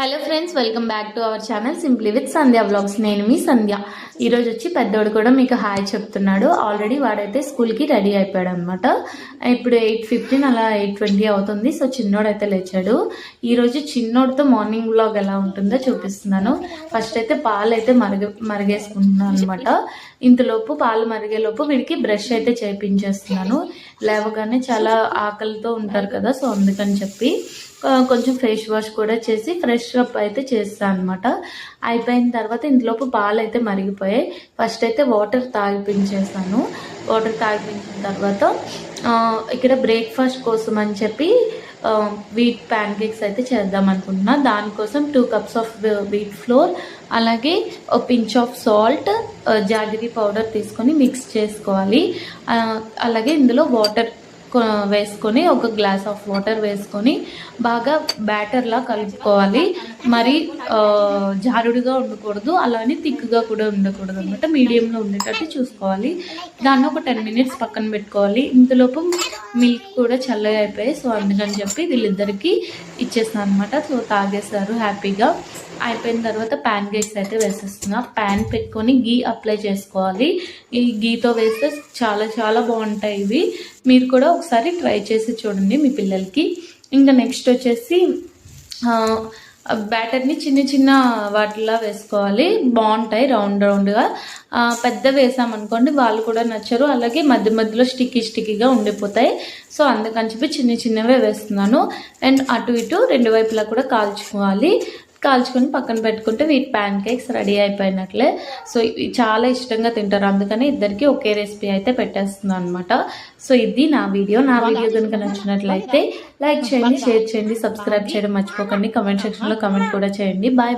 Hello friends, welcome back to our channel simply with Sandhya vlogs. నేను మీ సంధ్య. ఈరోజు వచ్చి పెద్దోడు కూడా మీకు హాయ్ చెప్తున్నాడు. ఆల్రెడీ వాడైతే స్కూల్కి రెడీ అయిపోయాడు అనమాట. ఇప్పుడు 8:15 అలా 8:20 అవుతుంది. సో చిన్నోడైతే లేచాడు. ఈరోజు చిన్నోడితో మార్నింగ్ వ్లాగ్ ఎలా ఉంటుందో చూపిస్తున్నాను. ఫస్ట్ అయితే పాలు అయితే మరిగేసుకుంటున్నాను అనమాట. ఇంతలోపు పాలు మరిగేలోపు వీడికి బ్రష్ అయితే చేయించేస్తున్నాను. లేవగానే చాలా ఆకలితో ఉంటారు కదా, సో అందుకని చెప్పి కొంచెం ఫేస్ వాష్ కూడా చేసి ఫ్రెష్ అప్ అయితే చేస్తాను అనమాట. అయిపోయిన తర్వాత ఇంట్లోపు పాలు అయితే మరిగిపోయాయి. ఫస్ట్ అయితే వాటర్ తాగిపించేసాను. వాటర్ తాగిపించిన తర్వాత ఇక్కడ బ్రేక్ఫాస్ట్ కోసం అని చెప్పి వీట్ ప్యాన్ కేక్స్ అయితే చేద్దాం అనుకుంటున్నా. దానికోసం 2 cups ఆఫ్ వీట్ ఫ్లోర్, అలాగే pinch of salt, jaggery powder తీసుకొని మిక్స్ చేసుకోవాలి. అలాగే ఇందులో వాటర్ వేసుకొని ఒక గ్లాస్ ఆఫ్ వాటర్ వేసుకొని బాగా బ్యాటర్లా కలుపుకోవాలి. మరి జారుడుగా ఉండకూడదు, అలానే థిక్గా కూడా ఉండకూడదు అనమాట. మీడియంలో ఉండేటట్టు చూసుకోవాలి. దాన్ని ఒక 10 minutes పక్కన పెట్టుకోవాలి. ఇంతలోపు మిల్క్ కూడా చల్లగా అయిపోయాయి. సో అందుకని చెప్పి వీళ్ళిద్దరికి ఇచ్చేస్తాను అనమాట. సో తాగేస్తారు హ్యాపీగా. అయిపోయిన తర్వాత ప్యాన్ కేక్స్ అయితే వేసేస్తున్నా. ప్యాన్ పెట్టుకొని గీ అప్లై చేసుకోవాలి. ఈ గీతో వేస్తే చాలా చాలా బాగుంటాయి ఇవి. మీరు కూడా ఒకసారి ట్రై చేసి చూడండి మీ పిల్లలకి. ఇంకా నెక్స్ట్ వచ్చేసి బ్యాటర్ని చిన్న చిన్న వాటిలా వేసుకోవాలి. బాగుంటాయి రౌండ్గా. పెద్ద వేసామనుకోండి వాళ్ళు కూడా నచ్చరు, అలాగే మధ్య మధ్యలో స్టిక్కీగా ఉండిపోతాయి. సో అందుకని చెప్పి చిన్న చిన్నవే వేస్తున్నాను. అండ్ అటు ఇటు 2 వైపులా కూడా కాల్చుకొని పక్కన పెట్టుకుంటే వీటి ప్యాన్ కేక్స్ రెడీ అయిపోయినట్లే. సో ఇవి చాలా ఇష్టంగా తింటారు, అందుకని ఇద్దరికి ఒకే రెసిపీ అయితే పెట్టేస్తున్నాను అనమాట. సో ఇది నా వీడియో కనుక నచ్చినట్లయితే లైక్ చేయండి, షేర్ చేయండి, సబ్స్క్రైబ్ చేయడం మర్చిపోకండి. కమెంట్ సెక్షన్లో కమెంట్ కూడా చేయండి. బాయ్.